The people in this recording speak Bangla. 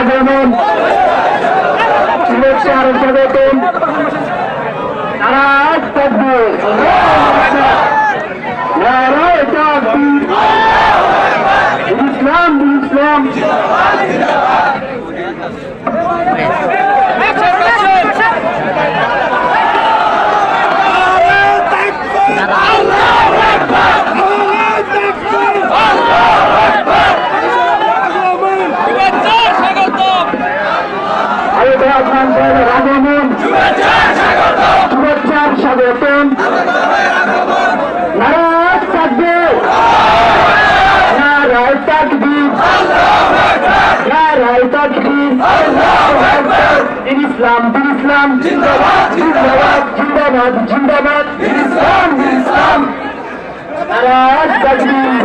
আগমন শুভেচ্ছা আর স্বাগতম। নারায় তাকবীর, নারায় তাকবীর, ইসলাম ইসলাম। আগমন শুভেচ্ছার স্বাগতম। নারায় তাকবীর, নারায় তাকবীর, নারায় তাকবীর। দিন ইসলাম, দিন ইসলাম, জিন্দাবাদ জিন্দাবাদ জিন্দাবাদ জিন্দাবাদ, দিন ইসলাম, দিন ইসলাম। নারায় তাকবীর।